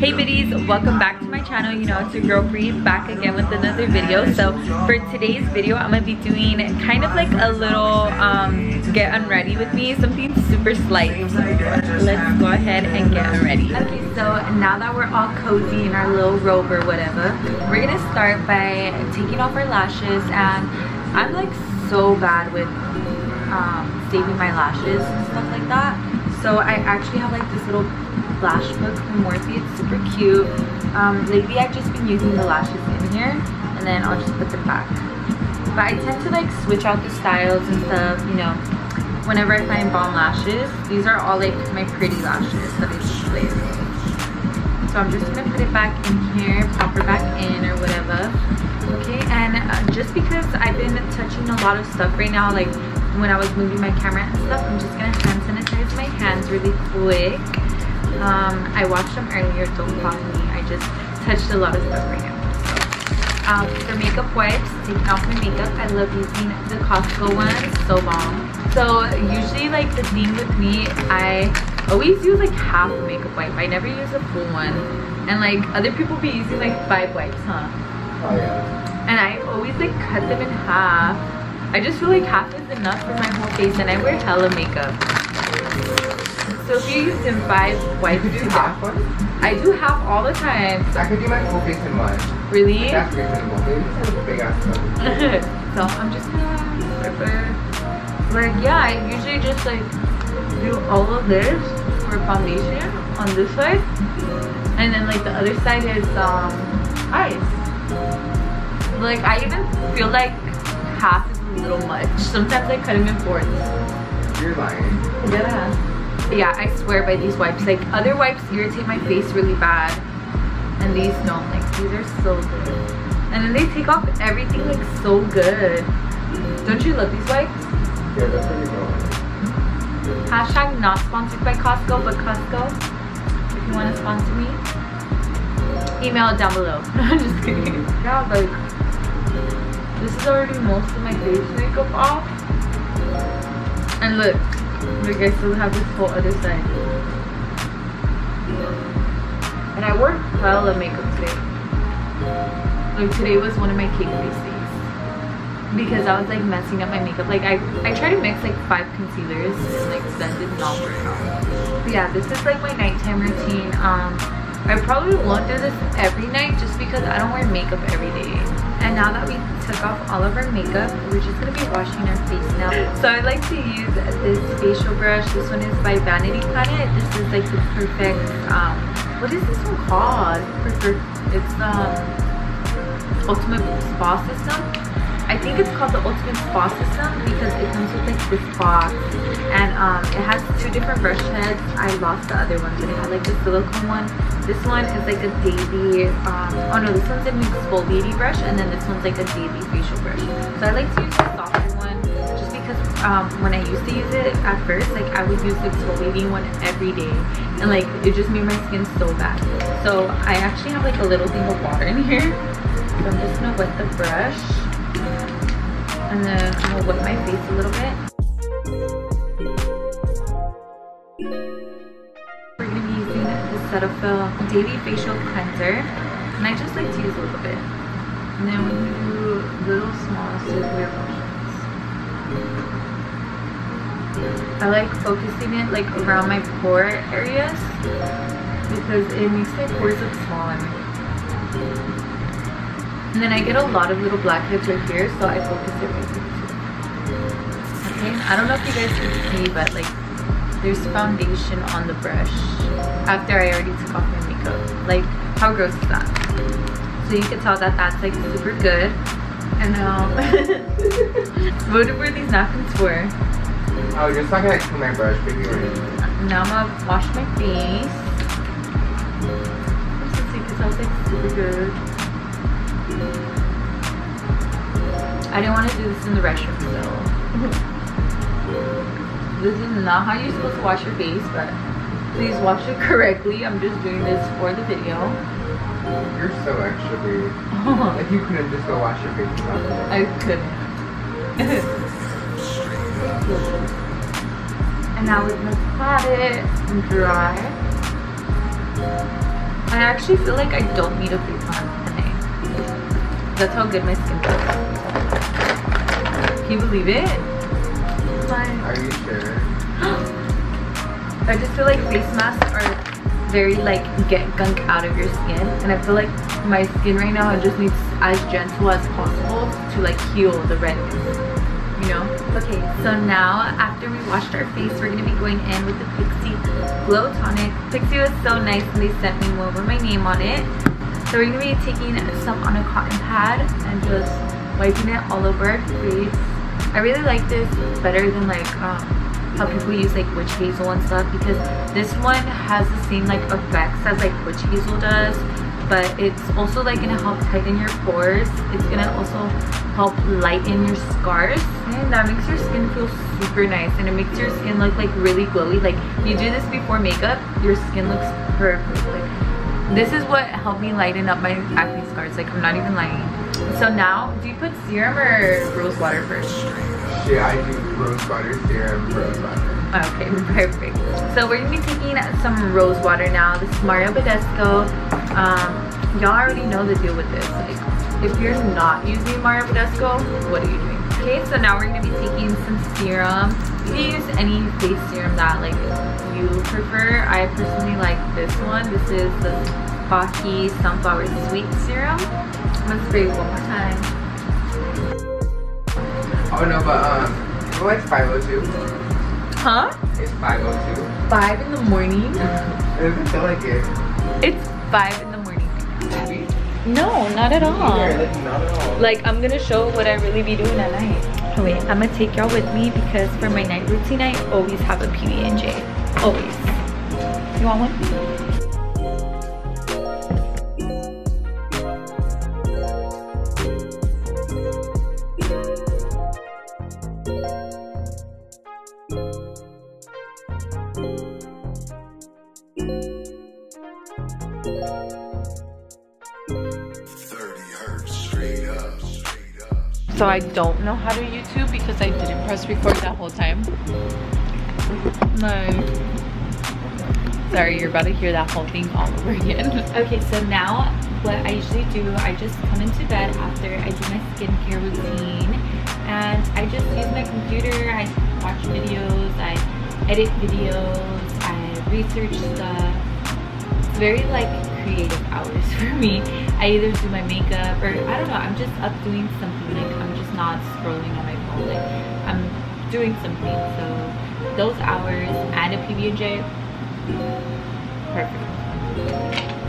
Hey biddies, welcome back to my channel. You know, it's your girl Bree back again with another video. So for today's video, I'm gonna be doing kind of like a little get unready with me, something super slight. So let's go ahead and get unready. Okay, so now that we're all cozy in our little robe or whatever, we're gonna start by taking off our lashes. And I'm like so bad with saving my lashes and stuff like that. So I actually have like this little lash book from Morphe. It's super cute. Lately I've just been using the lashes in here and then I'll just put them back. But I tend to like switch out the styles and stuff, you know, whenever I find bomb lashes. These are all like my pretty lashes that I just laid. So I'm just gonna put it back in here, pop her back in or whatever. Okay, and just because I've been touching a lot of stuff right now, like when I was moving my camera and stuff, I'm just gonna hand sanitize my hands really quick. I washed them earlier, don't clock me. I just touched a lot of stuff right now. So, for makeup wipes, taking off my makeup, I love using the Costco ones, so bomb. So usually like the thing with me, I always use like half a makeup wipe. I never use a full one. And like other people be using like 5 wipes, huh? Oh yeah. And I always like cut them in half. I just feel like half is enough for my whole face, and I wear hella makeup. So if you're using 5 wipes, you do half one? I do half all the time. I could do my whole face in one. Really? That's reasonable. Maybe this is a big ass one. So I'm just gonna like, yeah, I usually just like do all of this for foundation on this side, and then like the other side is eyes. Like I even feel like half is a little much. Sometimes I cut them in 4s. You're lying. Yeah, I swear by these wipes. Like other wipes irritate my face really bad, and these don't. Like these are so good, and then they take off everything like so good. Don't you love these wipes? Yeah, that's pretty good. Hashtag not sponsored by Costco, but Costco, if you want to sponsor me, email it down below. I'm just kidding. Yeah, like this is already most of my face makeup off, and look, I still have this whole other side. And I wore hella makeup today. Like today was one of my cake face days because I was like messing up my makeup. Like I tried to mix like 5 concealers and like that did not work out. But yeah, this is like my nighttime routine. I probably won't do this every night just because I don't wear makeup every day. And now that we took off all of our makeup, we're just gonna be washing our face now. So I like to use this facial brush. This one is by Vanity Planet. This is like the perfect, what is this one called? It's Ultimate Spa System. I think it's called the Ultimate Spa System because it comes with like this box, and it has 2 different brush heads. I lost the other one, but it had like the silicone one. This one is like a daily, oh no, this one's an exfoliating brush, and then this one's like a daily facial brush. So I like to use the softer one just because when I used to use it at first, like I would use the exfoliating one every day, and like it just made my skin so bad. So I actually have like a little thing of water in here. So I'm just gonna wet the brush, and then I'm gonna wet my face a little bit. We're gonna be using the Cetaphil Daily Facial Cleanser, and I just like to use a little bit. And then we do little small circular motions. I like focusing it like around my pore areas because it makes my pores look smaller. And then I get a lot of little blackheads right here, so I focus it right here too. Okay, I don't know if you guys can see, but like there's foundation on the brush after I already took off my makeup. Like, how gross is that? So you can tell that that's like super good. And what were these napkins for? Oh, you're just not gonna clean my brush, baby. Now I'm gonna wash my face. Just so you can tell it's like super good. I didn't want to do this in the restroom, so this is not how you're supposed to wash your face, but please wash it correctly. I'm just doing this for the video. You're so extra, babe. Like you couldn't just go wash your face without it. I couldn't. And now we're gonna pat it and dry. I I actually feel like I don't need a face mask today. That's how good my skin feels. Can you believe it? Are you sure? I just feel like face masks are very like get gunk out of your skin, and I feel like my skin right now just needs as gentle as possible to like heal the redness, you know? Okay, so now after we washed our face, we're gonna be going in with the Pixie Glow Tonic. Pixie was so nice and they sent me one with my name on it. So we're gonna be taking some on a cotton pad and just wiping it all over our face. I really like this better than like how people use like witch hazel and stuff, because this one has the same like effects as like witch hazel does, but it's also like gonna help tighten your pores. It's gonna also help lighten your scars, and that makes your skin feel super nice, and it makes your skin look like really glowy. Like you do this before makeup, your skin looks perfect. Like this is what helped me lighten up my acne scars. Like I'm not even lying. So now, do you put serum or rose water first? Yeah, I do rose water, serum, rose water. Okay, perfect. So we're gonna be taking some rose water now. This is Mario Badescu. Y'all already know the deal with this. Like, if you're not using Mario Badescu, what are you doing? Okay, so now we're gonna be taking some serum. You can use any face serum that like you prefer. I personally like this one. This is the Baki Sunflower Sweet Serum. I'm gonna spray it one more time. Oh no, but it's like 5:02. Huh? It's 5:02. 5 in the morning? It doesn't feel like it. It's 5 in the morning right now. Maybe? No, not at all. Either, like, not at all. Like, I'm gonna show what I really be doing at night. Oh, wait, I'm gonna take y'all with me because for my night routine, I always have a PB&J. Always. You want one? So I don't know how to YouTube because I didn't press record that whole time. No. Sorry, you're about to hear that whole thing all over again. Okay, so now what I usually do, I just come into bed after I do my skincare routine, and I just use my computer. I watch videos, I edit videos, I research stuff. It's very like creative hours for me. I either do my makeup or I don't know, I'm just up doing something. Like I'm just not scrolling on my phone. Like I'm doing something. So those hours and a PB&J, perfect.